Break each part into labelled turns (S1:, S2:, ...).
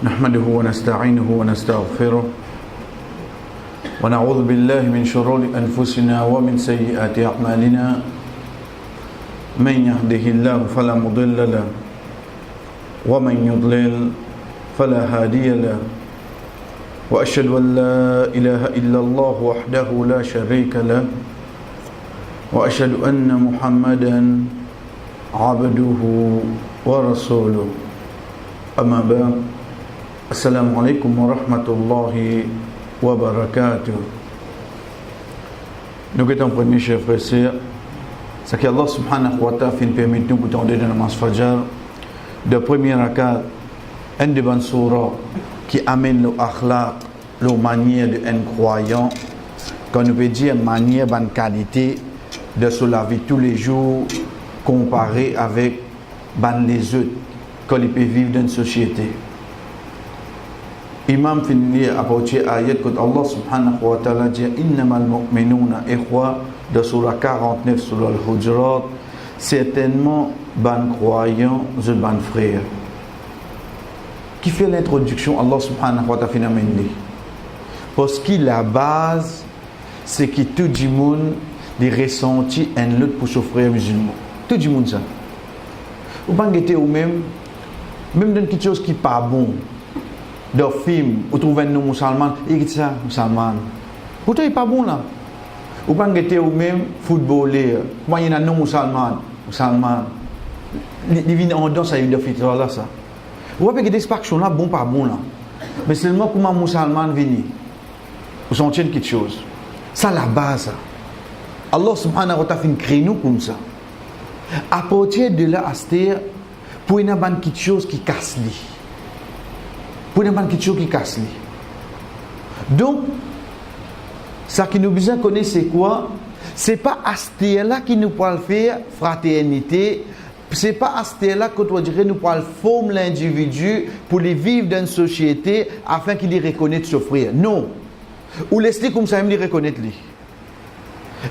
S1: نحمده ونستعينه ونستغفره ونعوذ بالله من شرور أنفسنا ومن سيئات أعمالنا من يهده الله فلا مضل له ومن يضلل فلا هادي له وأشهد أن لا إله إلا الله وحده لا شريك له وأشهد أن محمدا عبده ورسوله أما بعد السلام عليكم ورحمة الله وبركاته. Nous étions premiers chers frères et sœurs, c'est que Allah subhanahu wa ta'ala fait permettre nous pour de namaz Fajr de première rakat, un de bonnes surah qui amène le akhlaq, le manière d'un croyant, qu'on peut dire manière, bonne qualité de se laver tous les jours comparé avec les autres qu'on peut vivre dans une société. Imam finit à partir ayat que Allah subhanahu wa ta'ala dit innamal mu'minuna ikhwa de surah 49 surah al-Hujurat, certainement ban croyants et ban frères. Qui fait l'introduction Allah subhanahu wa ta'ala finalement parce que la base c'est que tout le monde les ressentit un lutte pour ses frères musulmans. Tout le monde ça. Ou pas ou même dans quelque chose qui n'est pas bon. Dans le film, vous trouvez un musulman, et dit ça, musulman. Pourtant, il n'est pas bon là. Ou pas ou même footballeur. Moi, il y a un non-musulman. Musulman. Il vient en danse à une de fitra là, ça. Ou pas que des actions là, bon, pas bon là. Mais seulement comment un musulman vient. Vous sentez quelque chose. Ça, la base. Allah subhanahu wa ta'ala fait créer nous comme ça. À partir de là, Astir, pour une bonne quelque chose qui casse lui. Pour une bonne quelque chose qui casse lui. Donc, ça qui nous besoin connaître c'est quoi? C'est pas Astir là qui nous parle faire fraternité. C'est pas Astir là que toi dirais nous parle former l'individu pour les vivre dans une société afin qu'il les reconnaisse son frère. Non. Ou laisse-les comme ça, il les reconnaître lui.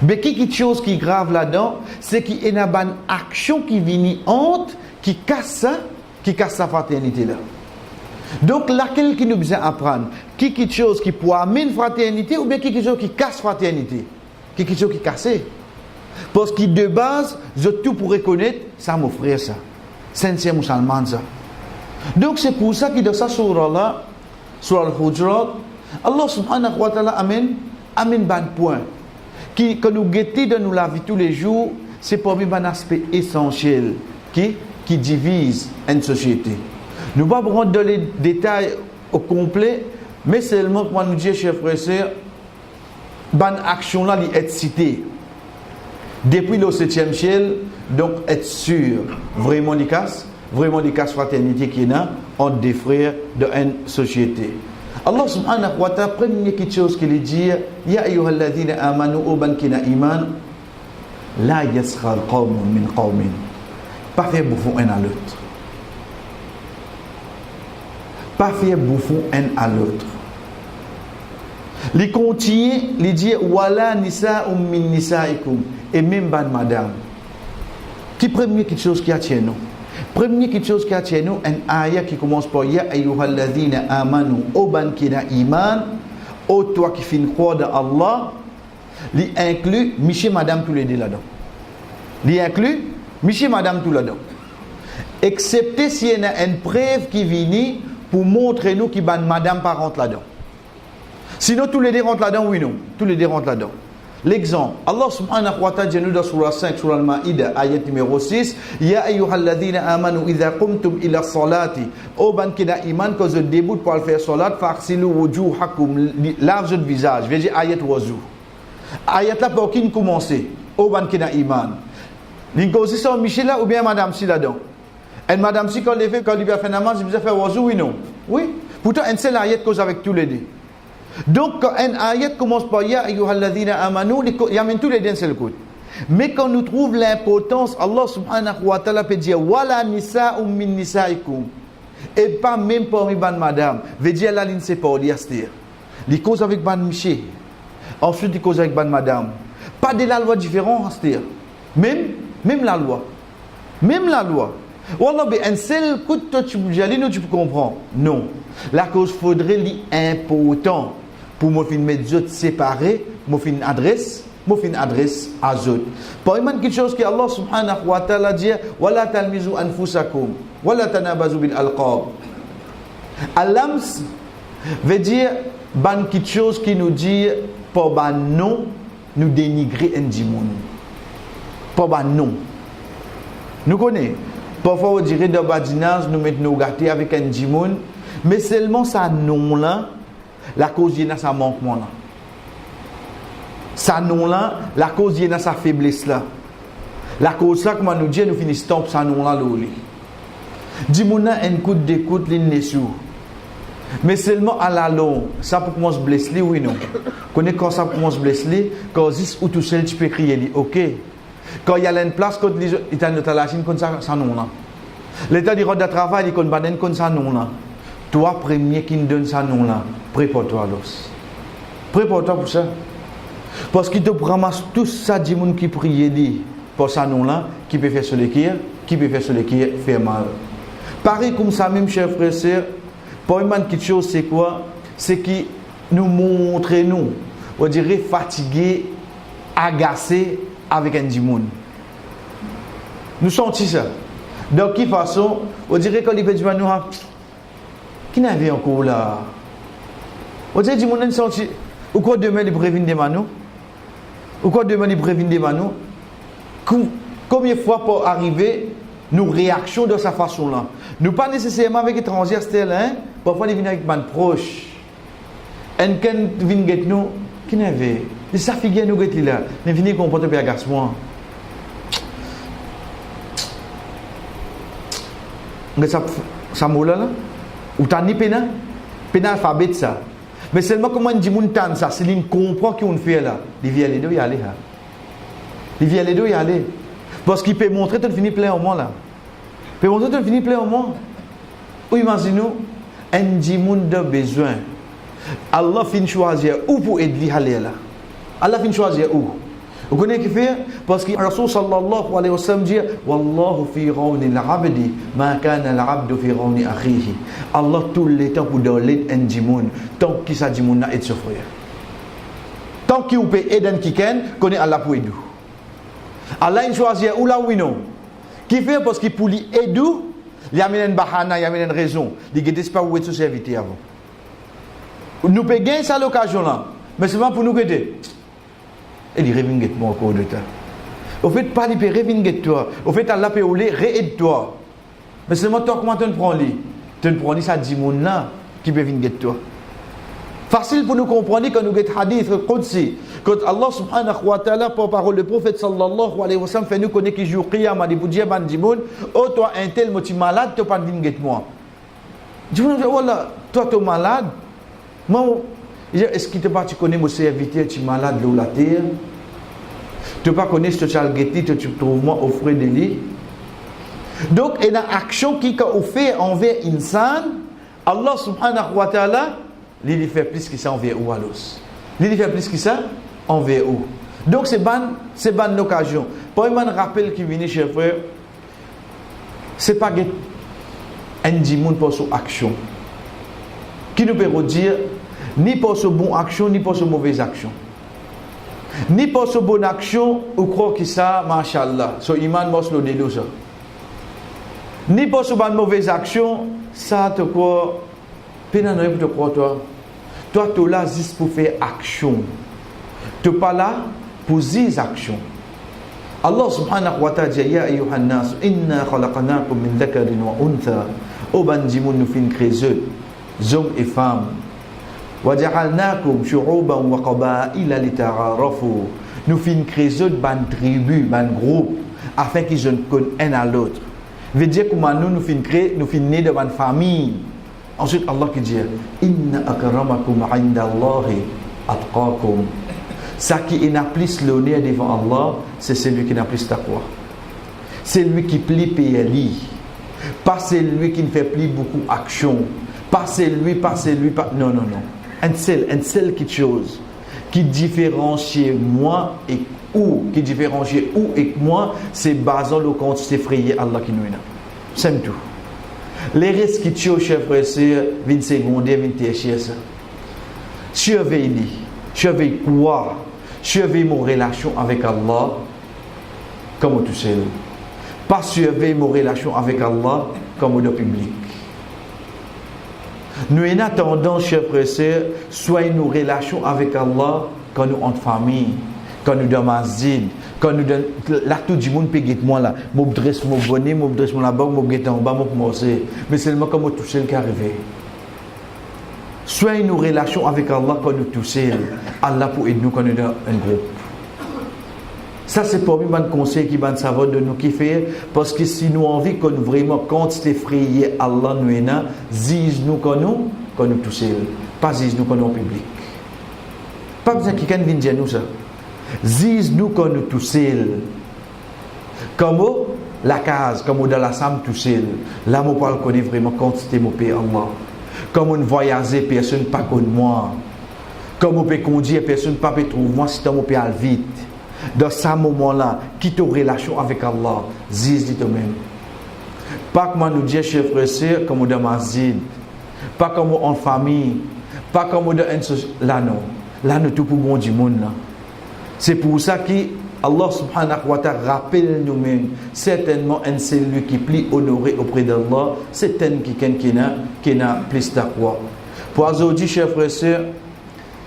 S1: Mais quelque chose qui est grave là-dedans, c'est qu'il y a une action qui vient honte, qui casse sa fraternité-là. Donc, laquelle qui nous besoin apprendre? Quelque chose qui peut amener une fraternité ou bien quelque chose qui casse fraternité? Quelque chose qui casse. Parce que de base, je tout pour reconnaître, ça mon frère, ça. C'est un musulman, ça. Donc, c'est pour ça que dans sa surah-là, sur Al-Hujurat, Allah subhanahu wa ta'ala amène ban point. Que nous guettons dans la vie tous les jours, c'est pour nous un aspect essentiel qui divise une société. Nous ne pouvons pas rentrer dans les détails au complet, mais seulement pour nous dire, chers frères et sœurs, cette action-là est citée. Depuis le 7e ciel, donc être sûr, vraiment les casse fraternité qui est là entre des frères d'une société. Allah subhanahu wa ta'ala, première quelque chose qu'il dit, Ya ayyuhalladhina amanu uban kina iman, la yaskhar qawmun min qawmin. Pas faire bouffon un à l'autre. Pas faire bouffon un à l'autre. Il continue, il dit, Wala nisa'um min nisa'ikum. Et même ban madame. Qui première quelque chose qui a tient nous? Première quelque chose qui a tient nous, un ayah qui commence par Ya ayyuhalladhina amanu oban kina iman, ô toi qui fin croire dans Allah, li inclut monsieur madame tous les deux là-dedans. Li inclut monsieur madame tout là-dedans. Excepté s'il y a une preuve qui vient pour montrer nous qui ban madame pas rentre là-dedans. Sinon tous les deux rentrent là-dedans, oui non. Tous les deux rentrent là-dedans. L'exemple, Allah subhanahu wa ta'ala dit dans surah 5, surah al-Ma'ida, ayat numéro 6, Ya ayyuhalladhina amanu idha qumtum ila salati, ô ban kina iman, quand vous débutez pour faire salat, farsilu wujuhakum, lave votre visage, veut dire ayat wazou. Ayat là pour qui commencer, ô ban kina iman. L'incausi sont Michel là ou bien madame si là-dedans. Et madame si quand il fait, quand il va faire namaz, il va faire wazou, oui non. Oui. Pourtant, une seule ayat cause avec tous les deux. Donc, quand un ayat commence par Ya ayyuhalladhina amanu, il y a même tous les deux, c'est le coup. Mais quand nous trouvons l'importance, Allah subhanahu wa ta'ala peut dire Wala nisa'um min nisa'ikum. Et pas même parmi ban madame. Veut dire la ligne c'est pas l'yastir. Les causes avec ban miché. Ensuite, les causes avec ban madame. Pas de la loi différente, c'est-à-dire. Même la loi. Wallah, mais un seul coup de toi, tu peux comprendre. Non. La cause faudrait l'important pour me faire mettre autres séparés, me faire une adresse à autres. Par exemple, quelque chose que Allah subhanahu wa ta'ala dit, wala talmizu anfusakum, wala tanabazu bil alqab. Alams veut dire, quelque chose qui nous dit, pour non, nous dénigrer un dimoun. Pour non. Nous connaissons. Parfois, on dirait dans le badinage, nous mettons nos gâtés avec un dimoun, mais seulement ça non-là, la cause de sa manquement là. Ça non-là, la cause de sa faiblesse là. La cause là, comme nous dit, nous finissons par ça non-là. Dimoun a un coup d'écoute, il n'est sous. Mais seulement à la longue, ça peut commencer à blesser, oui, non. Quand ça commence à blesser, quand juste ou tout seul, tu peux crier, ok. Quand il y a une place, quand il y a une talachine, comme ça non là. L'état du rôle de travail, il y a une comme ça non là. Toi, premier qui nous donne ça non là, prépare-toi l'os. Prépare-toi pour ça. Parce qu'il te ramasse tout ça, du monde qui prie pour ça non là, qui peut faire sur les kirs, qui peut faire sur les kirs, faire mal. Pareil comme ça, même chers frères et sœurs, pour une petite chose, c'est quoi? C'est qui nous montre, nous, on dirait fatigués, agacés avec un dimoun. Nous sentons ça. De quelle façon, on dirait qu'on dit nous, qui n'avait encore là? On dirait que le dimoun senti. Ou quoi demain il prévient des manous? Ou quoi demain il prévient des manous? Combien de fois pour arriver nos réactions de sa façon-là? Nous pas nécessairement avec étrangers, c'était là, parfois ils viennent avec man proche. Et quand ils viennent avec nous, qui n'avait? Et ça figure nous get là, mais venez comporter bien agacement. Mais ça mot là, ou t'as ni pena alphabet ça. Mais seulement comment on dit montagne ça, c'est qu'il comprend qu'on fait là. Il vient les deux y aller. Il vient les deux y aller. Parce qu'il peut montrer que tu finis plein au moins là. Il peut montrer que tu finis plein au moins. Ou imaginez-nous, un dimoun de besoin. Allah fin choisir où pour aider aller là. Allah fin choisir où. Vous connaissez qui fait? Parce que Rasul sallallahu alayhi wa sallam dit Wallahu fi rawni al-abdi ma kana al-abdu fi rawni akhihi. Allah tout le temps pour donner un dimoun tant qu'il sa dimoun na aide son frère. Tant qu'il peut aider un kiken, connaît Allah pour aider. Allah il choisit où là oui non. Qui fait parce qu'il pour lui aider, il y a une bahana, il y a une raison. Il ne pas où être serviteur avant. Nous pouvons gagner ça l'occasion là, mais c'est pas pour nous aider. Et il revingue moi encore de temps. Au fait, pas il peut revingue toi. Au fait, Allah peut réaide toi. Mais seulement toi, comment tu le prends lui? Tu le prends ça 10 moun là qui peut revingue toi. Facile pour nous comprendre quand nous avons hadith Qudsi. Quand Allah subhanahu wa ta'ala, par parole le prophète sallallahu alayhi wa sallam, fait nous connaître qu'il joue qiyam, il dit ban dimoun, oh toi un tel moti malade, tu pas revingue moi. Dimoun dit voilà, toi tu es malade. Moi, est-ce que tu connais mon serviteur, tu es malade de la terre? Tu ne connais pas ce que tu as guetté, tu trouves moi offrir de lui. Donc, il y a une action qui a fait envers l'insan. Allah subhanahu wa ta'ala, il fait plus que ça envers où alors? Il fait plus que ça envers où? Donc, c'est bonne occasion. Pour un rappel qui vient chez frère, ce n'est pas un dimoun pour son action. Qui nous peut dire ni pour ce bon action, ni pour ce mauvaise action. Ni pour ce bonne action, ou croire que ça, mashallah, so iman mos le dédo ça. Ni pour ce bonne mauvaise action, ça te quoi, pénal pour te croire toi. Toi, tu es là juste pour faire action. Tu n'es pas là pour dire action. Allah subhanahu wa ta'ala dit, Ya ayyuhan nas, inna khalaqnakum min dhakarin wa untha. O bandimoun nous fin créeux, hommes et femmes. وَجَعَلْنَاكُمْ شُعُوبًا وَقَبَائِلَ لِتَعَارَفُوا. Nous fin créeux ban tribu, ban groupe, afin qu'ils se connaissent un à l'autre. Veut dire comment nous fin créés, nous fin nés de ban famille. Ensuite Allah qui dit Inna akramakum 'inda Allahi atqakum. Ça qui n'a plus l'honneur devant Allah, c'est celui qui n'a plus taqwa. C'est lui qui plie PLI. Pas celui qui ne fait plus beaucoup d'action. Pas celui. Non. Un seul quelque chose qui différencie moi et où, qui différencie où et moi, c'est basant le compte, c'est frayé Allah qui nous est. C'est tout. Les restes qui tuent, chers frères et sœurs, viennent secondaires, viennent tertiaires. Surveille quoi? Surveille mon relation avec Allah comme tout seul. Pas surveille mon relation avec Allah comme au public. Nous avons tendance, chers frères et sœurs, soit nos relations avec Allah quand nous sommes en famille, quand nous sommes dans masjid, quand nous sommes là, tout le monde peut être moi là. Je dresse mon bonnet, je dresse mon là-bas, je suis en bas, je commencer. Mais seulement comme tout seul qui arrive. Soit nos relations avec Allah quand nous tous seuls. Allah pour aider nous quand nous sommes dans un groupe. Ça c'est pour moi un conseil qui va savoir de nous qui fait parce que si nous avons envie que nous vraiment quand c'est frayé Allah nous est zise nous quand nous tous seuls. Pas zise nous quand nous en public. Pas besoin quelqu'un vienne dire nous ça. Zise nous quand nous tous seuls. Comme la case, comme dans la salle tout seul. Là on parle connaît vraiment quand c'était mon Père Allah. Comme on voyage, personne ne peut connaître moi. Comme on peut conduire, personne ne peut trouver moi si on peut aller vite. Dans ce moment-là, quitte aux relations avec Allah, zise toi-même. Pas comme nous dire, chers frères et sœurs, comme dans masjid, pas comme en famille, pas comme dans un là non. Là nous tout pour bon du monde là. C'est pour ça que Allah subhanahu wa ta'ala rappelle nous-mêmes certainement un celui qui plie honoré auprès d'Allah, c'est un qui n'a plus taqwa. Pour aujourd'hui, chers frères et sœurs,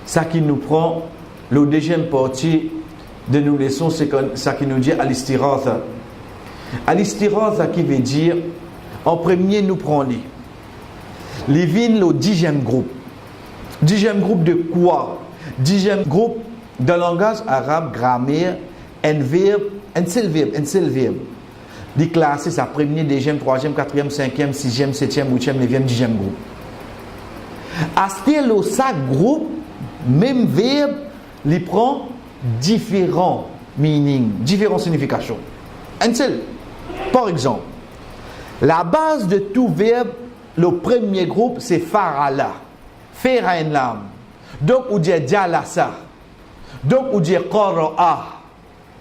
S1: ça qui nous prend, le deuxième partie de nos leçons, c'est ça qui nous dit al-istiratha. Al-istiratha qui veut dire, en premier, nous prenons les vignes, le 10e groupe. 10e groupe de quoi? 10e groupe de langage arabe, grammaire, un verbe, un seul verbe. Les classes, c'est premier, deuxième, troisième, quatrième, cinquième, sixième, septième, huitième, neuvième, 10e groupe. À ce groupe, même verbe, il prend différents meanings, différentes significations. Un seul. Par exemple, la base de tout verbe, le premier groupe, c'est farala. Faire une lame. Donc, on dit jalasa. Donc, on dit qara'a.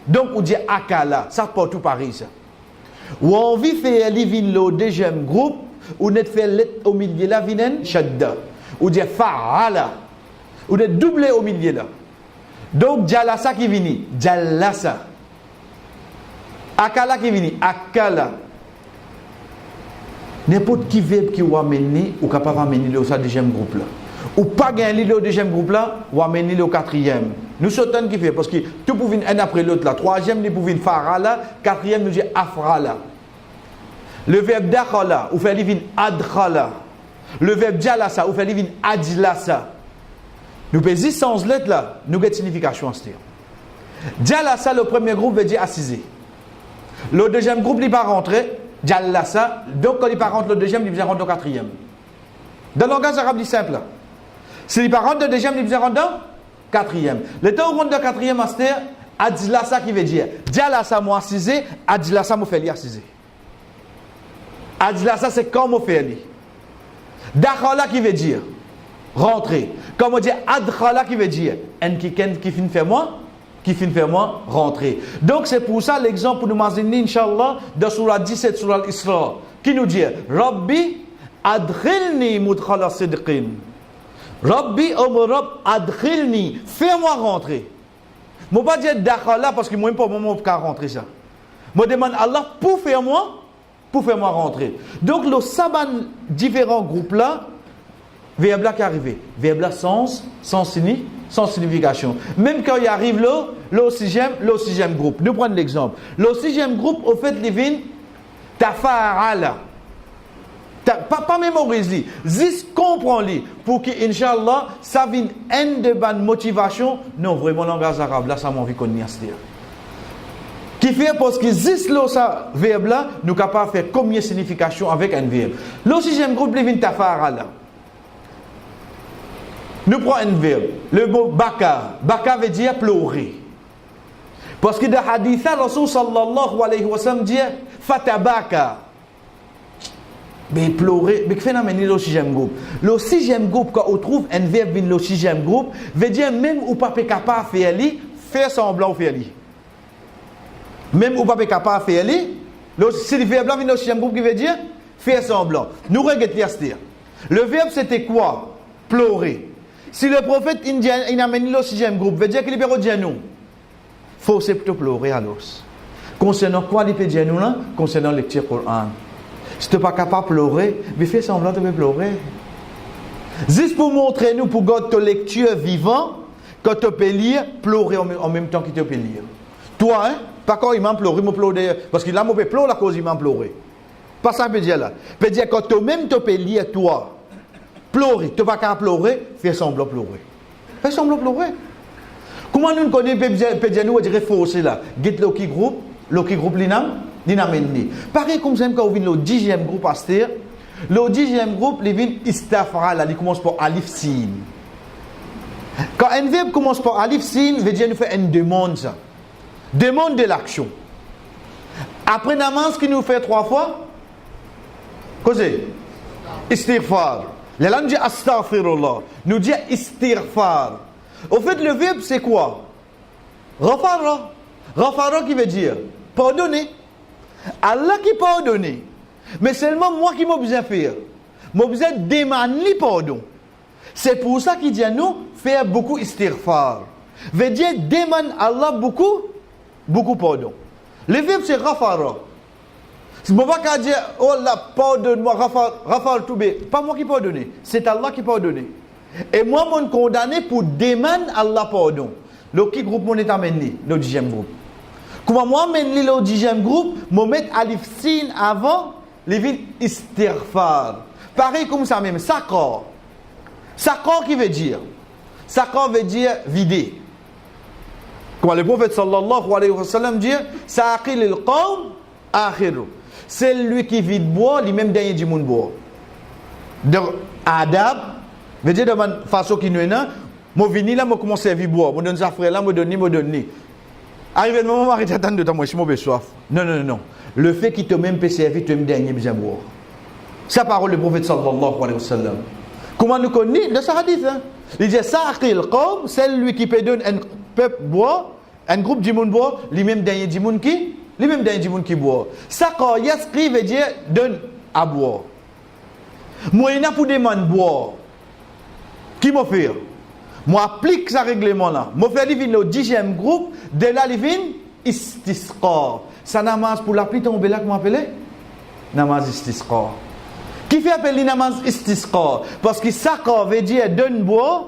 S1: Donc, on dit akala. Ça porte tout pareil, ça. Ou on vit faire le deuxième groupe, ou on fait lettre au milieu là, vinen shadda. Ou dit fa'ala. Ou on doublé au milieu là. Donc, jalasa qui vient, jalasa. Akala qui vient, akala. N'importe qui verbe qui va amener, ou capable d'amener le deuxième groupe là. Ou pas gagner le deuxième groupe là, ou amener le quatrième. Nous sommes qui fait parce que tout pour venir un après l'autre là. Troisième, nous pouvons faire là. Quatrième, nous dit afrala. Le verbe dakhala, ou fait venir adkhala. Le verbe jalasa, ou fait venir adlasa. Nous faisons 10 sens lettres là, nous avons une signification en ce terme. Jalasa, le premier groupe veut dire assiser. Le deuxième groupe n'est pas rentré, jalasa. Donc quand il n'est pas rentré le deuxième, il vient rentrer au quatrième. Dans le langage arabe, c'est simple là. Si il n'est pas rentré le deuxième, il vient rentrer au quatrième. Le temps où on rentre au quatrième, c'est adlasa qui veut dire jalasa moi assisé, adlasa moi fait assisé. Adlasa c'est comme on fait li. Dakhala qui veut dire rentrer. Comme on dit adkhala qui veut dire en qui fait moi rentrer. Donc c'est pour ça l'exemple pour nous mentionner inchallah dans surah 17 surah al-Isra qui nous dit Rabbi adkhilni mudkhala sidqin. Rabbi Rabb adkhilni, fais-moi rentrer. Je ne vais pas dire dakhala parce que moi pas moi pas rentrer ça. Je demande Allah pour faire moi rentrer. Donc le saban différents groupes là verbe là qui arrive, verbe là sans signification. Même quand il arrive le sixième groupe. Nous prenons l'exemple. Le sixième groupe, au fait, les vignes, tafa'ala. Pas mémoriser, juste comprendre pour que, Inch'Allah, ça vienne une de bonne motivation. Non, vraiment, le langage arabe, là, ça m'a envie qu'on y a. Qui fait parce que juste le verbe là, nous sommes capables de faire combien de significations avec un verbe. Le sixième groupe, les vignes, tafa'ala. Nous prenons un verbe, le mot baka. Baka veut dire pleurer. Parce que dans le hadith, Rasul sallallahu alayhi wa sallam dit fatabaka. Mais pleurer, mais qu'est-ce que le sixième groupe? Le sixième groupe, quand on trouve un verbe dans le sixième groupe, veut dire même ou pas capable de faire semblant de faire. Même ou pas capable de C'est le verbe là, il y a un sixième groupe qui veut dire faire semblant. Nous regardons l'astir. Le verbe c'était quoi? Pleurer. Si le prophète indien il amène le sixième groupe, veut dire qu'il libère au genou. Faut c'est plutôt pleurer alors. Concernant quoi il peut dire nous là? Concernant le lecture Coran. Si tu n'es pas capable de pleurer, mais fais semblant de pleurer. Juste pour montrer nous, pour garder ta lecture vivant, quand tu peux lire, pleurer en même temps que tu peux lire. Toi, hein, pas quand il m'a pleuré, parce qu'il a mauvais pleurer la cause il m'a pleuré. Pas ça peut dire là. Peut dire quand toi-même tu peux lire, toi, pleurer, tu n'es pas capable de pleurer, fais semblant de pleurer. Fais semblant de pleurer. Comment nous connaissons, peut dire nous, on dirait forcer là. Get le groupe l'inam. Pareil comme ça, quand on vient le 10e groupe Astir, le 10e groupe, il vient istafral, il commence par alif sin. Quand un verbe commence par alif sin, veut dire nous fait une demande ça. Demande de l'action. Après namaz qui nous fait 3 fois, qu'est-ce que c'est? Istighfar. Là nous dit astaghfirullah, nous dit istighfar. Au fait le verbe c'est quoi? Rafara. Rafara qui veut dire pardonner. Allah qui pardonne. Mais seulement moi qui m'a besoin de faire. Moi besoin de demander pardon. C'est pour ça qu'il dit à nous faire beaucoup istighfar. Veut dire demander Allah beaucoup pardon. Le verbe c'est rafara. Si je ne vais pas dire oh Allah pardonne-moi, rafara tout bien. Pas moi qui pardonne, c'est Allah qui pardonne. Et moi mon condamné pour demander Allah pardon. Le qui groupe mon est amené, le 10e groupe. Comment moi mène le 10e groupe, je mets alif sin avant les villes istighfar. Pareil comme ça même, sakar. Sakar qui veut dire? Sakar veut dire vider. Comme le prophète sallallahu alayhi wa sallam dit, saqil al-qawm akhiru. C'est lui qui vide bois, lui-même dernier du monde bois. Donc, adab, veut dire de la façon qui nous est là, moi vini là, moi commence à servir bois. Moi donne ça frère là, moi donne. Arrivé le moment, arrête d'attendre de temps, moi je suis mauvais soif. Non. Le fait qu'il te même peut servir, tu me dernier bien boire. C'est la parole du prophète sallallahu alayhi wa sallam. Comment nous connaissons de ce hadith? Il dit saqil qawm, c'est lui qui peut donner un peuple boire, un groupe du monde boire, lui-même dernier du monde qui boit. Saqa yasqi veut dire donne à boire. Moi il n'a pour demander boire. Qui m'a fait? Moi applique ce règlement là. Moi fais livre le 10e groupe de la livine istisqa. Ça namaz pour l'appeler ton bela comment appeler? Namaz istisqa. Qui fait appeler namaz istisqa? Parce que saqa veut dire donne boire.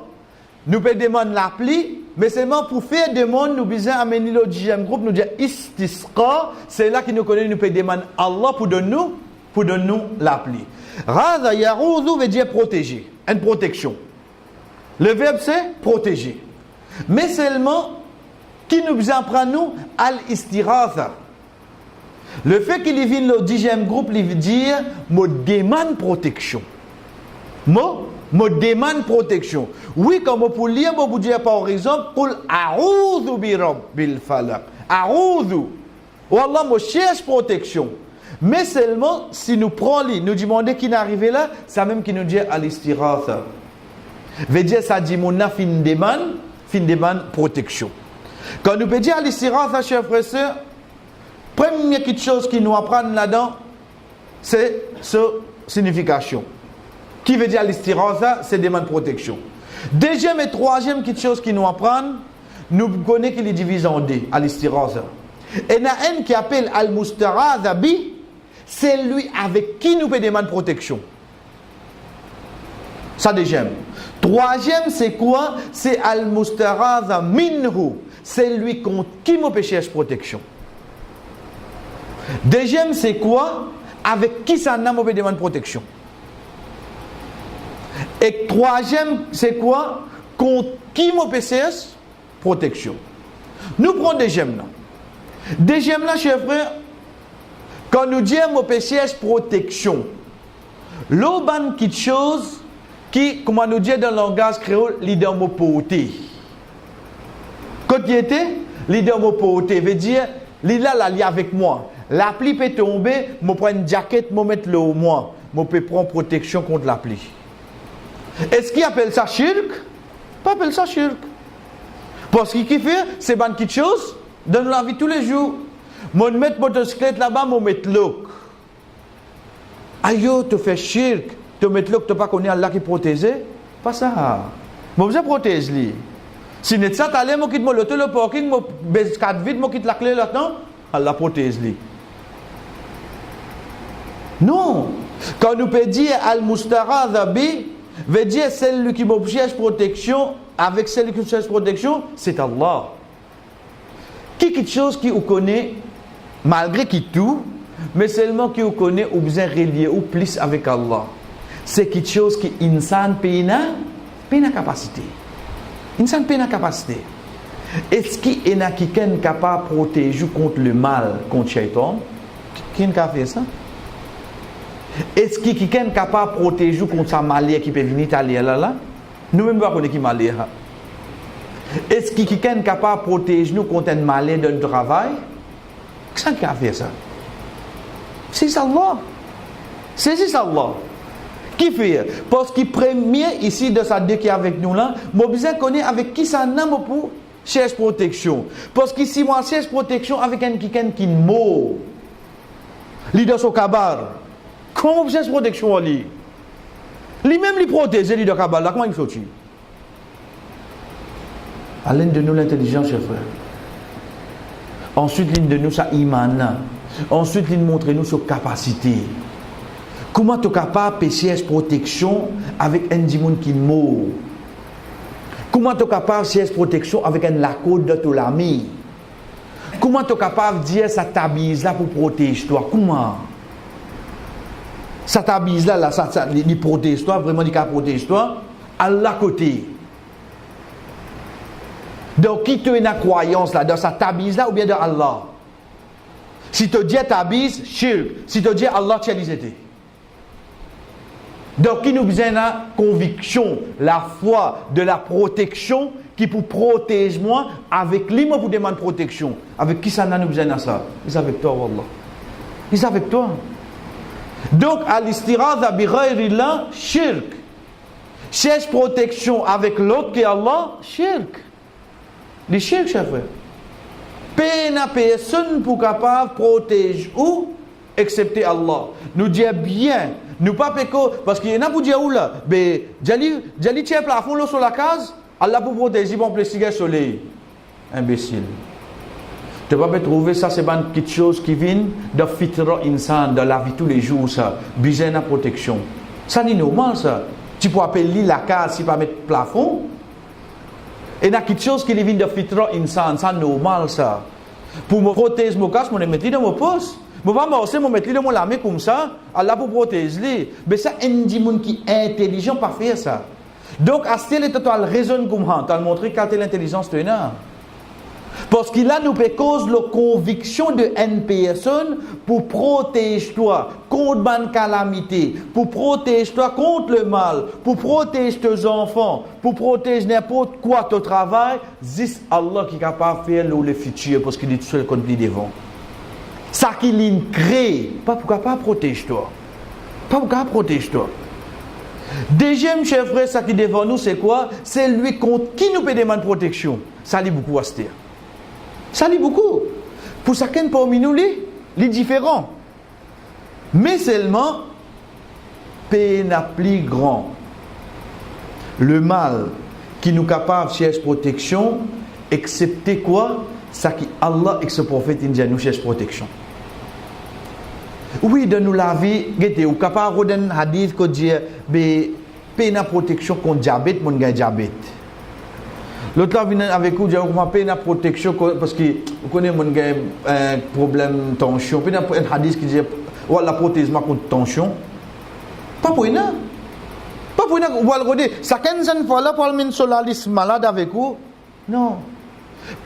S1: Nous peut demander l'appli, mais seulement pour faire demande, nous besoin amener le 10e groupe, nous dire istisqa, c'est là que nous connaissons, nous peut demander Allah pour donner nous l'appli. Radha yaroudhu veut dire protéger, une protection. Le verbe c'est protéger. Mais seulement, qui nous besoin prendre nous al-istiratha. Le fait qu'il vienne le 10e groupe, il veut dire, me demande protection. Me demande protection. Oui, comme pour lire, vous dire par exemple, Qul a'udhu bi rabbil falaq. A'udhu. Wallah, me cherche protection. Mais seulement, si nous prenons, nous demandons qui est arrivé là, c'est même qui nous dit al-istiratha. Veut dire, ça dit, mon fin demande protection. Quand nous peut dire al-istiratha, chers frères et sœurs, première chose qui nous apprend là-dedans, c'est sa signification. Qui veut dire al-istiratha, c'est demande protection. Deuxième et troisième chose qui nous apprend, nous connaissons qu'il est divisé en deux, al-istiratha. Et il y a un qui appelle al-mustaratha bi, c'est lui avec qui nous peut demander protection. Ça deuxième. Troisième, c'est quoi? C'est al-mustaratha minhu, c'est lui contre qui nous peut chercher protection. Deuxième, c'est quoi? Avec qui ça nous peut demander protection. Et troisième, c'est quoi? Contre qui mon PCS? Protection. Nous prenons deuxième là. Deuxième là, chers frères, quand nous disons mon PCS protection, l'auban quelque chose qui, comment nous dit dans le langage créole, leader mot porté. Quand il était, leader mot porté veut dire, l'ila la lie avec moi. La pluie peut tomber, je prends une jaquette, je mettre le au moi. Je peux prendre protection contre la pluie. Est-ce qu'il appelle ça shirk? Pas appelle ça shirk. Parce qu'il fait, c'est bonne petite chose dans la vie tous les jours. Mon mettre motocyclette là-bas, mon mettre l'eau. Aïe, tu fais shirk, tu mettre l'eau, tu pas connais Allah qui protège. Pas ça. Mon besoin protège lui. Si n'est ça, t'allais, moi quitte le parking, moi baisse 4 vite, moi quitte la clé là-dedans, Allah protège lui. Non. Quand nous peut dire al-mustaradha bi, veut dire celle qui me cherche protection, avec celle qui cherche protection, c'est Allah. Quelque chose qui vous connaît, malgré qui tout, mais seulement qui vous connaît, ou besoin relier ou plus avec Allah. C'est quelque chose qui insan pena capacité. Insan pena capacité. Est-ce qu'il y a quelqu'un capable de protéger contre le mal, contre Shaitan? Qui a fait ça? Est-ce qu'il y a quelqu'un capable de protéger contre sa maladie qui peut venir Italie là? Nous-mêmes, nous ne connaissons pas qui maladie. Est-ce qu'il y a quelqu'un capable de protéger nous contre une maladie de travail? Qui a fait ça? C'est Allah. C'est Allah. Qui fait? Parce que premier ici de sa deux qui est avec nous là, moi besoin connaître avec qui ça n'a pour cherche protection. Parce que si moi cherche protection avec un quelqu'un qui mort, leader au kabar, comment vous cherchez protection lui? Lui-même lui protéger leader kabar là, comment il fait? À l'un de nous l'intelligence, chers frères. Ensuite, l'une de nous sa iman. Ensuite, l'une montre nous sa capacité. Comment tu es capable de chercher protection avec un dimon qui mort? Comment tu es capable de chercher protection avec un laco de ton ami? Comment tu es capable de dire ça t'abise là pour protéger toi? Comment? Ça t'abise là, ça il protège toi, vraiment il protège toi, à la côté. Donc, qui te une croyance là, dans sa tabise là ou bien dans Allah? Si tu dis tabise, shirk. Si tu dis Allah, tu as dit. Donc, qui nous besoin la conviction, la foi de la protection qui pour protéger moi avec lui, moi pour demander protection. Avec qui ça n'a nous besoin de ça? Ils sont avec toi, Wallah. Ils sont avec toi. Donc, al-istiradha bi ghayrillah, shirk. Cherche protection avec l'autre qui est Allah, shirk. Les shirk, chers frères. Personne pour capable de protéger ou excepté Allah. Nous disons bien, nous pas péco, parce qu'il y en a pour dire où là, mais Jali tient plafond là sur la case, Allah pour protéger, bon plaisir soleil. Imbécile. Tu ne peux pas trouver ça, c'est une petite chose qui vient de fitra insan, de la vie tous les jours, ça. Besoin de protection. Ça n'est normal, ça. Tu peux appeler la case si pas mettre plafond. Et il y a quelque chose qui vient de fitra insan, ça normal, ça. Pour me protéger mon casque, je me mets dans mon poste. Je ne vais pas me mettre dans mon lame comme ça, Allah pour protéger. Mais ça, un monde qui est intelligent pas faire ça. Donc, à ce moment-là, tu as raison comme ça. Tu as montré quelle est l'intelligence de l'un. Parce qu'il a nous cause la conviction de une personne pour protéger toi contre une calamité, pour protéger toi contre le mal, pour protéger tes enfants, pour protéger n'importe quoi ton travail. C'est Allah qui est capable de faire le futur parce qu'il est tout seul contre lui devant. Ça qu'il crée, pas pour capable protéger toi. Pas pour capable protéger toi. Deuxième chef frère, ça qui est devant nous, c'est quoi? C'est lui contre qui nous peut demander protection. Ça lit beaucoup à se dire. Ça lit beaucoup. Pour chacun parmi nous, les différents. Mais seulement, peine plus grand. Le mal qui nous capable de chercher protection, excepté quoi? Ça qui Allah et ce prophète indien nous cherche protection. Oui, de nous la vie, ou capable de un hadith qui dit, peine protection contre diabète, mon gars diabète. L'autre là vient avec vous, dire qu'on paye la protection parce que vous connaissez mon gars un problème de tension. Puis un hadith qui dit la prothèse contre tension. Pas pour rien. Pas pour rien. Vous allez regarder. Ça 15 fois là pour le sur la liste malade avec vous. Non.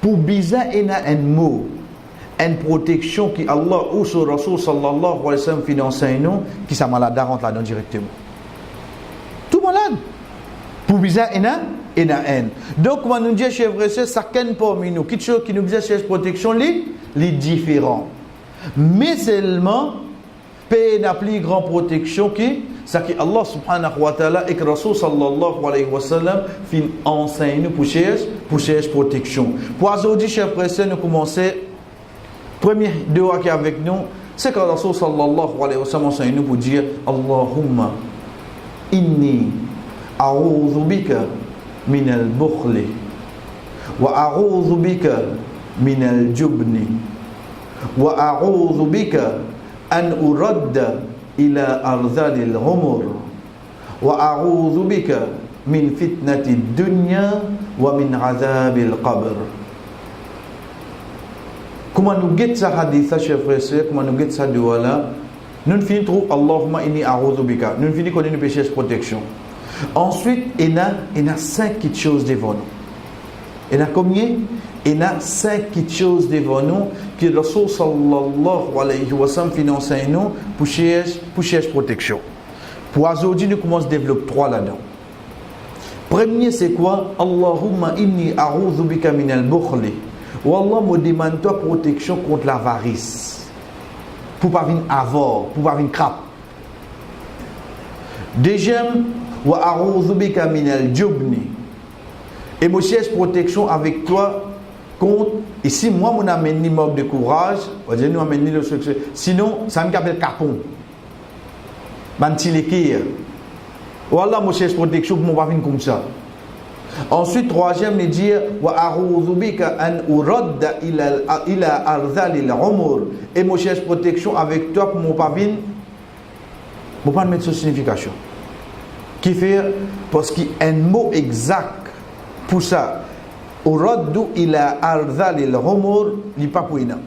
S1: Pour bizarre il y a un mot, une protection qui Allah ou sur Rasul sallallahu alayhi wa sallam finance nous qui sa malade rentre là-dedans directement. Tout malade. Pour bizarre il y a et na haine. Donc, quand nous disons, chers frères, chacun parmi nous, quelque chose qui nous dit cette protection, les différents. Mais seulement, paix n'a plus grande protection qui, c'est que Allah subhanahu wa ta'ala et que Rasul sallallahu alayhi wa sallam fin enseigne pour chercher protection. Pour aujourd'hui, chers frères, nous commençons Premier doa qui est avec nous, c'est quand Rasul sallallahu alayhi wa sallam enseigne nous pour dire Allahumma inni a'udhu bika min al-bukhli wa a'udhu bika min al-jubni wa a'udhu bika an uradda ila ardhali al-umur wa a'udhu bika min fitnati ad-dunya wa min adhabi al-qabr. Comment nous guette ça hadith, chers frères et sœurs, comment nous guette ça de là? Nous finissons Allahumma inni a'udhu bika. Nous finissons qu'on a une péché de protection. Ensuite, il y a 5 petites choses devant nous. Il y a combien? Il y a 5 petites choses devant nous que le Rasul sallallahu alayhi wa sallam finance nous pour chercher protection. Pour aujourd'hui, nous commençons à développer 3 là-dedans. Premier, c'est quoi? Allahumma inni a'udhu bika min al-bukhli. Wallah me demande toi protection contre l'avarice. Pour pas venir avare, pour pas venir crap. Deuxième, wa a'udhu bika min al-jubni. Et moi cherche protection avec toi contre, et si moi mon amène ni manque de courage, on dit nous amène ni le succès. Sinon, ça me appelle capon. Bantilekir. Wallah moi cherche protection pour moi pas venir comme ça. Ensuite, troisième, il dit wa a'udhu bika an uradda ila ardhali al-umur. Et moi cherche protection avec toi pour mon pas venir, pour pas mettre cette signification. Qui fait parce qu'il y a un mot exact pour ça. Uraddu ila ardhali al-umur, il pas pour ina.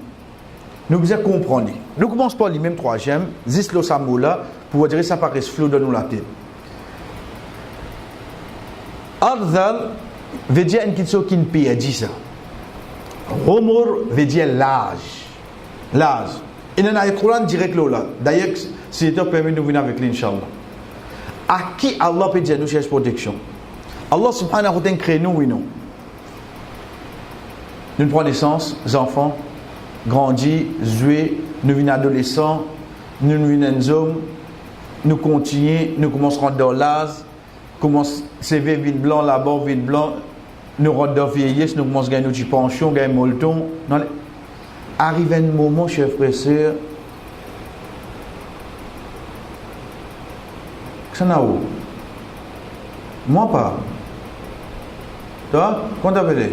S1: Nous devons comprendre. Nous commençons par le même troisième, zislo samoula, pour dire ça paraît flou dans nous la tête. Ardhal veut dire une question qui ne peut dire ça. Umur veut dire l'âge. L'âge. Il y a un Coran direct là. D'ailleurs, si tu permets de venir avec l'Inch'Allah. À qui Allah peut dire nous cherche protection? Allah subhanahu wa ta'ala crée nous, oui, non. Nous prenons naissance, les enfants, grandis, jouer, nous venons adolescents, nous venons hommes, nous continuons, nous commençons dans l'âge. Commence CV vide blanc là-bas vide blanc nous rentrons dans vieillesse nous commençons à gagner notre pension gagner molton arrive un moment chers frères et sœurs que ça n'a où moi pas toi quand t'appelles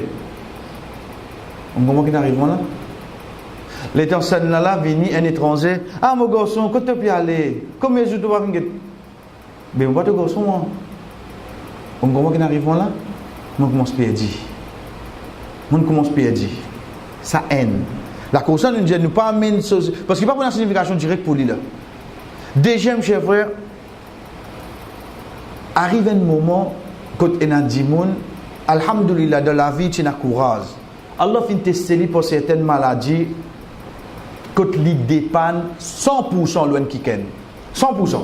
S1: comment qu'il arrive là les personnes là viennent un étranger ah mon garçon quand tu peux y aller combien de jours tu vas venir mais on va te garçon moi comment qu'on arrive là? On commence à perdre. On commence à perdre. Ça haine. La cause nous dit nous pas amener parce qu'il n'y a pas une signification directe pour lui là. Deuxième cher frère, arrive un moment quand on a dit alhamdulillah dans la vie tu as courage. Allah fin tester pour certaines maladies quand il dépanne 100% loin qui ken. 100%.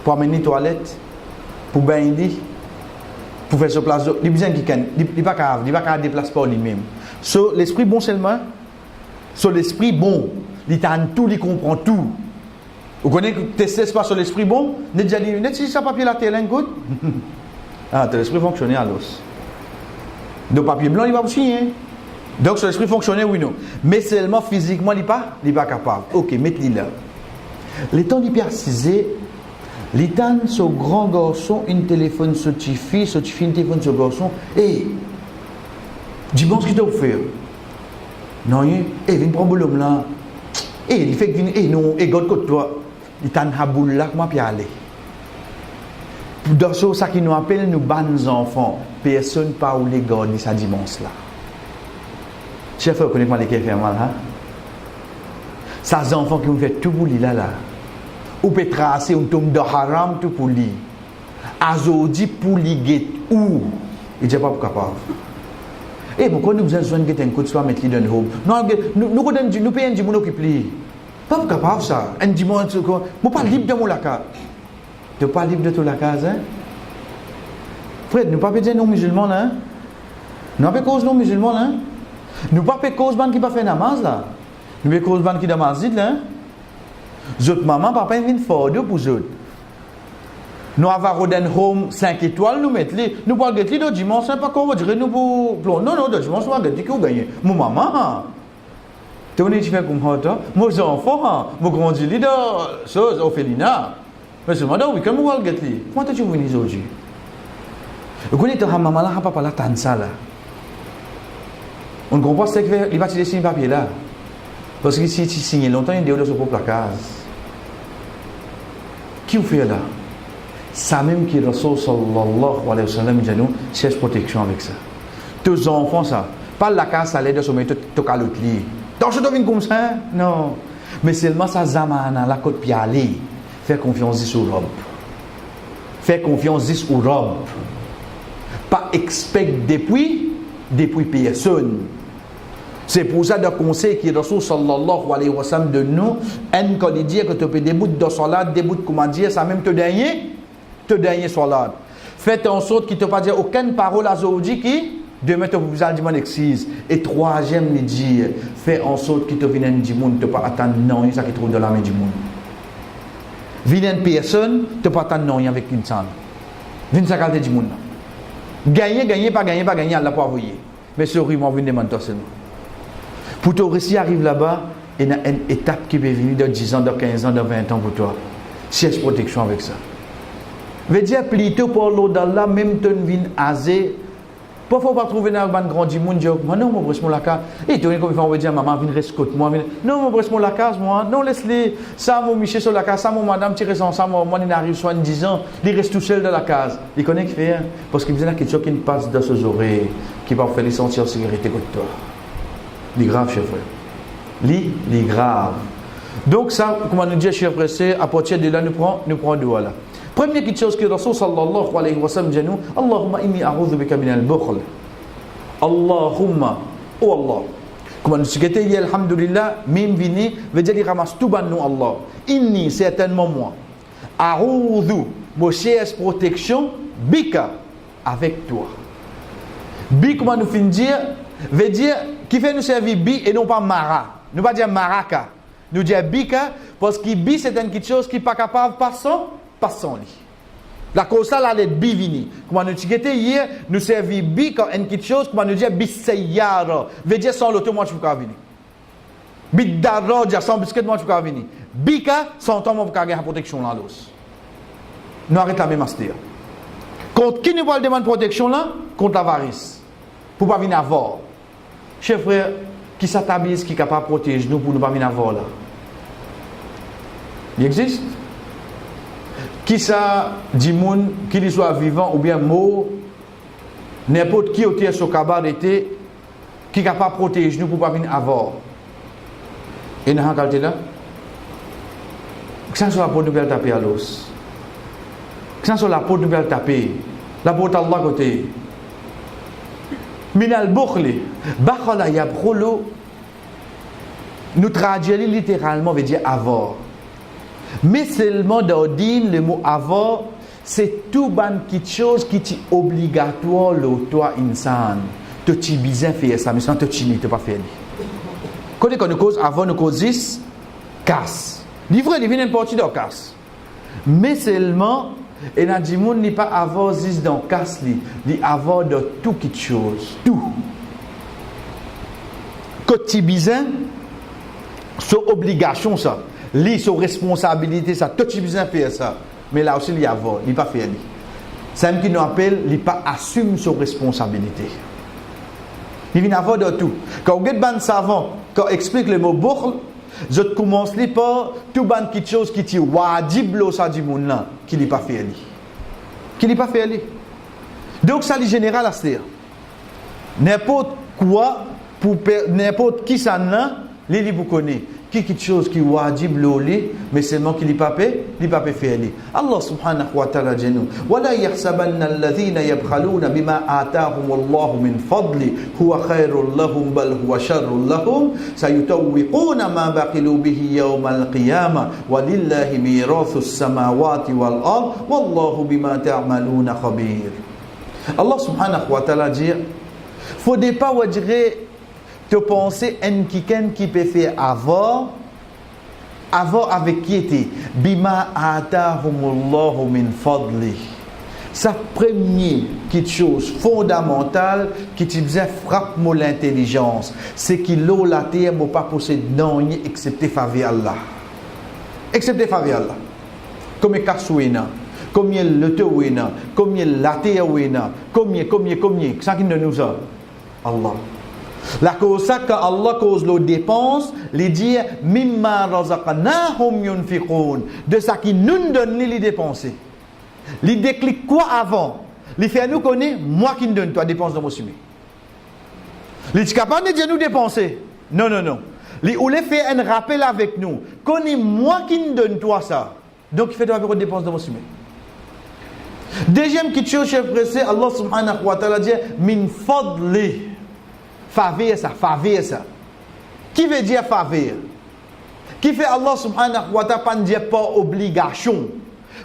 S1: Pour amener toilette pour baigner, pour faire ce place, il besoin qui can, il pas qu'à déplacer par lui-même. So l'esprit bon seulement, so l'esprit bon, il t'en tout, il comprend tout. Vous connaissez que tester pas sur l'esprit bon, ne déjà dit, ne si ça papier la télé good. Ah, l'esprit fonctionne à l'os. De papier blanc, il va aussi hein. Donc sur l'esprit fonctionne oui non, mais seulement physiquement il pas capable. OK, mettez-le là. Les temps d'hypercisé l'état ce grand garçon, un téléphone sur fille, un téléphone sur garçon, dis-moi ce qu'il t'a fait. Non, viens prendre l'homme là. Il fait que viens, non, garde côté toi. Il t'a un boule là, comment puis aller. Dans ça qui nous appelle nous bons enfants, personne pas où les garder ça dimanche là. Chef, vous connaissez pas les qui fait mal, hein? Ça, les enfants qui nous fait tout pour lui là. Ou peut tracer un tombe de haram tout pour lui. Azodi pour lui get où il n'est pas capable. Et pourquoi nous avons besoin de un coup de soin mettre lui dans le home? Non, nous payons un dimanche qui plie. Pas capable ça. Un dimanche, moi pas libre de mon laka. Tu n'es pas libre de tout la case, hein? Frère, nous pas dire non musulmans là. Nous pas cause non musulmans là. Nous pas cause ban qui pas fait namaz là. Nous pas cause ban qui namaz là. Zot maman, papa, vient fort pour eux. Nous avons un home 5 étoiles, nous mettons les. Nous parlons de les dimanche, pas qu'on va dire nous pour. Non, de dimanche, on va dire qu'on gagne. Mon maman. Tu es fait comme ça, mes enfants, mes grandis leaders, choses, Ophéline. Mais je me demande, oui, comment vous allez faire? Comment tu es venu aujourd'hui? Vous connaissez, maman là, papa là, tant ça là. On ne comprend pas ce qu'il va te laisser un papier là. Parce que si tu signes longtemps, il y a des choses pour la case. Qui vous fait là? Ça même qui est Rasul sallallahu alayhi wa sallam, il dit nous, cherche protection avec ça. Tes enfants, ça. Pas la case, ça l'aide à sommeiller tout à l'autre lit. Donc, je devine comme ça? Non. Mais seulement ça, zamana, la côte pialée. Fais confiance sur Rob. Fais confiance sur Rob. Pas expect depuis personne. C'est pour ça le conseil qui est Rasul sallallahu alayhi wa sallam de nous, quand il dit que tu peux des bouts de salade, des bouts de comment dire, ça même te dernier salade. Faites en sorte qu'il ne te pas dire aucune parole à Zoudi qui demain te vous allez demander excuse. Et troisième, il dit, fais en sorte qu'il te vienne du monde, tu ne pas attendre non, ça qui trouve dans la main du monde. Vienne personne, tu ne pas attendre non avec une salle. Vienne ça du monde. Gagner, pas gagner, Allah peut envoyer. Mais ce ruban vient demander seulement. Pour toi, si arrive là-bas, il y a une étape qui peut venir de 10 ans, de 15 ans, de 20 ans pour toi. Cherche protection avec ça. Veut dire plutôt pour l'eau d'Allah, même tu viens aser. Parfois, on va trouver dans un grand monde, dire, non, moi, je la case. Et tu vois, comme on va dire, maman, viens rescoute moi. Non, moi, je la case, moi. Non, laisse-les. Ça, mon Michel sur la case, ça, mon madame, tire sans ça, moi, il arrive 70 ans, il reste tout seul dans la case. Il connaît qu'il fait, parce qu'il y a quelque chose qui passe dans ses oreilles, qui va faire les sentir en sécurité contre toi. C'est grave, cher frère. C'est grave. Donc, ça, comme on nous dit, cher frère, c'est à partir de là, nous prenons deux là. Première chose que Rasul sallallahu alayhi wa sallam dit nous, Allahumma inni a'udhu bika min al-bukhl. Allahumma, oh Allah. Comme nous dit, alhamdulillah, mim vini, veut dire qu'il ramasse tout ban nous Allah. Inni, certainement moi. A'udhu, moi cherche protection, bika, avec toi. Bi, comment nous finit dire, veut dire, qui fait nous servir bi et non pas mara. Nous pas dire maraka. Nous dire bika, parce que bi c'est une chose qui n'est pas capable de passer lit. La cause ça, elle est bivini. Comme nous disons hier, nous servons bi comme une chose, comme nous disons bisayara. Veut dire sans l'auto, moi je peux pas venir. Bidaroja, sans biscuit, moi je peux pas venir. Bika, sans temps, moi je peux pas gagner la protection là. Nous arrêtons la même astéa. Contre qui nous va demander protection là? Contre l'avarice. Pour ne pas venir avoir. Chers frères, qui s'attablissent, qui est capable de protéger nous pour ne pas venir avoir là? Il existe? Qui ça dit moun, qu'il soit vivant ou bien mort, n'importe qui au sur cabaret était, qui est capable de protéger nous pour ne pas venir avoir. Et dans la qualité là, que ça soit la porte de taper à l'os. Que ça soit la porte de taper. La porte Allah côté. Minal bukhli, bakhala yabkhulu, nous traduisons littéralement veut dire avoir. Mais seulement dans din le mot avoir, c'est tout ban quelque chose qui est obligatoire le toi insan. Tu as besoin de faire ça, mais sans te chiner, tu pas faire. Quand on cause avant, nous cause 10 casse. Livre devient une partie de casse. Mais seulement et dans le monde n'est pas avoir 10 dans casse li avoir de tout quelque chose, tout. Quand tu as besoin, c'est obligation ça. Li son responsabilité ça, tout tu besoin faire ça. Mais là aussi il y a avoir, il pas faire li. C'est même qui nous appelle, il pas assume son responsabilité. Il vient avoir de tout. Quand on regarde ban savant, quand explique le mot bukhl, je commence par tout ban quelque chose qui est wajib lo ça du monde là, qui n'est pas fait li. Qui n'est pas fait li. Donc ça li général à dire. N'importe quoi pour n'importe qui ça là, li vous connaît. Quelque chose qui est wajib loli, mais seulement qui n'est pas fait faire. Allah subhanahu wa ta'ala dit nous وَلَا يَحْسَبَنَّ الَّذِينَ يَبْخَلُونَ بِمَا آتَاهُمُ اللَّهُ مِنْ فَضْلِ هُوَ خَيْرٌ لَهُمْ بَلْ هُوَ شَرٌ لَهُمْ سَيُطَوِّقُونَ مَا بَخِلُوا بِهِ يَوْمَ الْقِيَامَةِ وَلِلَّهِ مِيرَاثُ السَّمَاوَاتِ وَالْأَرْضِ وَاللَّهُ بِمَا تَعْمَلُونَ خَبِيرٌ. Allah subhanahu wa ta'ala dit faut pas dire te penser en quelqu'un qui peut faire avoir avec qui était bima atahumullahu min fadli. Sa première quelque chose fondamentale qui te faisait frappe mon l'intelligence, c'est qu'il l'eau la terre ne pas posséder non excepté faveur Allah. Excepté faveur Allah. Comme Kasouina, comme le Tewina, comme la terre wina, combien, ça qui ne nous a Allah. La cause ça quand Allah cause nos dépenses, les dire mimma razaqnahum yunfiqun, de ça qui nous donne les dépenser. Il déclic quoi avant? Il fait nous connaître, moi qui ne donne toi dépense dans mon sujet. Il est capable de dire nous dépenser. Non. Il voulait faire un rappel avec nous. Connais moi qui ne donne toi ça. Donc il fait toi avec dépense dans mon sujet. Deuxième petite chose, chef pressé, Allah subhanahu wa ta'ala dit min fadli. Faveur ça. Qui veut dire faveur? Qui fait Allah subhanahu wa ta'ala pas dire pas obligation?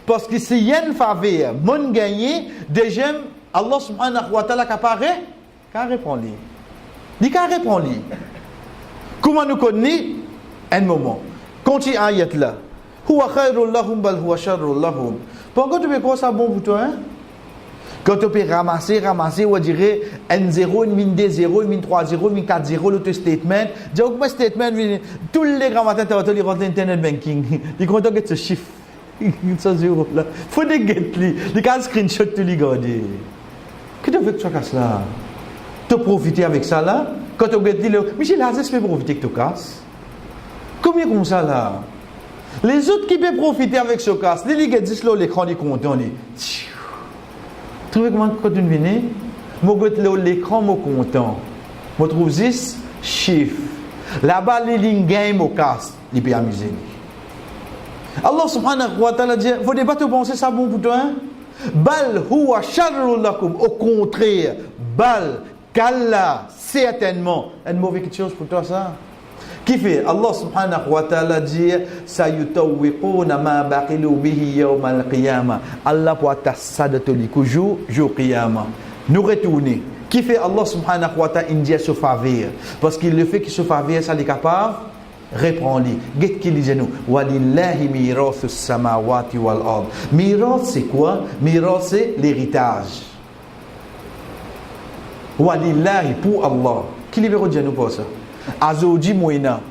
S1: Parce que si il y a une faveur, mon gagné, deuxième, Allah subhanahu wa ta'ala qu'à répondre. Il qu'à répondre. Comment nous connaissons? Un moment. Continue ayat là. Huwa khairul lahum bal huwa sharrul lahum. Pourquoi tu peux croire ça bon pour toi, hein? Quand tu peux ramasser, on dirait N0, N2, N3, N4, l'autre statement. Dis, comment statement, tous les grands matins, tu vas rentrer Internet banking. Ils comptent que ce chiffre. Ça zéro là. Faut des guettes li. Les cas screenshot tu les garder. Qu'est-ce que tu fais que tu casses là? Tu profiter avec ça là? Quand tu guettes li, Michel Lazès peut profiter que tu casses. Combien comme ça là? Les autres qui peuvent profiter avec ce casse, les gars disent là l'écran est content. Tu trouves comment quand tu viens? Moi guette là l'écran moi content. Moi trouve 10 chiffres. Là-bas les lignes game au casse, il peut amuser. Allah subhanahu wa ta'ala dit, vous ne pas te penser ça bon pour toi, hein? Bal huwa sharrul lakum. Au contraire, bal, kalla, certainement, une mauvaise chose pour toi ça. Qui fait? Allah subhanahu wa ta'ala dit, sayutawwiquna ma baqilu bihi yawm al-qiyamah. Allah pour ça de te likou jour qiyamah. Nous retourner. Qui fait? Allah subhanahu wa ta'ala dit ce faveur. Parce qu'il le fait qu'il se faveur, ça est capable. Réponds-lui. Qu'est-ce qu'il dit nous? Walillahi mirathus samawati wal ard. Mirath c'est quoi? Mirath c'est l'héritage. Walillahi pour Allah. Qui libère Dieu nous pour ça? Azodi moina.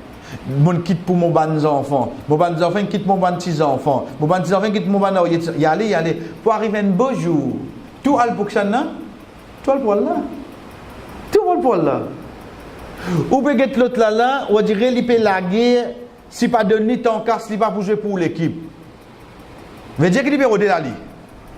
S1: Mon quitte pour mon ban enfant. Mon ban enfant quitte mon ban petits enfants. Mon ban petits enfants quitte mon ban y aller. Pour arriver un beau jour. Tout al pour ça non? Tout al pour Allah. Tout al pour Allah. Ou peut-être l'autre là, on dirait qu'il peut la guerre, si pas donné ton casse, il va jouer pour l'équipe. Veut dire qu'il peut roder la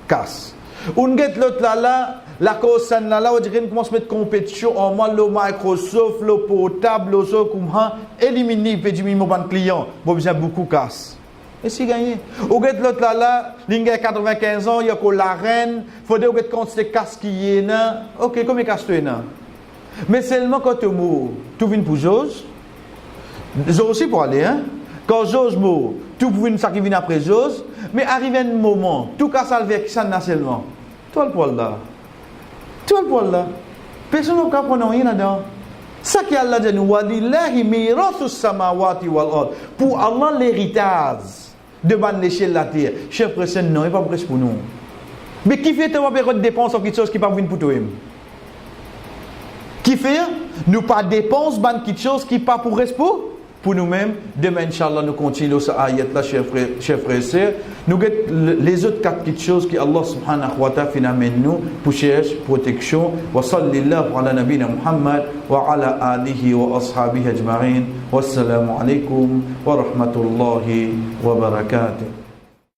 S1: casse. Ou get l'autre là, la cause là, on dirait qu'il commence à mettre compétition en moins le Microsoft, le portable, le so comme ça, éliminer peut dire mon client, bon besoin beaucoup casse. Et si gagné. Ou get l'autre là, l'ingé 95 ans, il y a que la reine, faut dire que quand c'est casse qui est là, OK, comment casse tu es là? Mais seulement quand tu mourras, tu viens pour Jose. Jose aussi pour aller, hein? Quand Jose mourra, tu viens ça qui vient après Jose. Mais arrive un moment, tout cas ça avec ça seulement. Toi le poil là. Toi le poil là. Personne ne peut prendre rien là-dedans. Ça qui Allah dit nous, walillahi mirathus samawati wal ard. Pour Allah l'héritage de l'échelle de la terre. Chef président, non, il n'est pas presque pour nous. Mais qui fait avoir période de dépenses en quelque chose qui ne va pas venir pour toi? Qui fait? Nous pas dépenses, quelque chose qui pas pour rester pour nous-mêmes. Demain, Inch'Allah, nous continuons ce ayat là, chers frères et sœurs. Nous avons les autres quatre petites choses qui Allah subhanahu wa ta'ala finalement nous pour chercher protection. Wa sallallahu ala nabina Muhammad wa ala alihi wa ashabihi ajma'in. Wassalamu alaikum wa rahmatullahi wa barakatuh.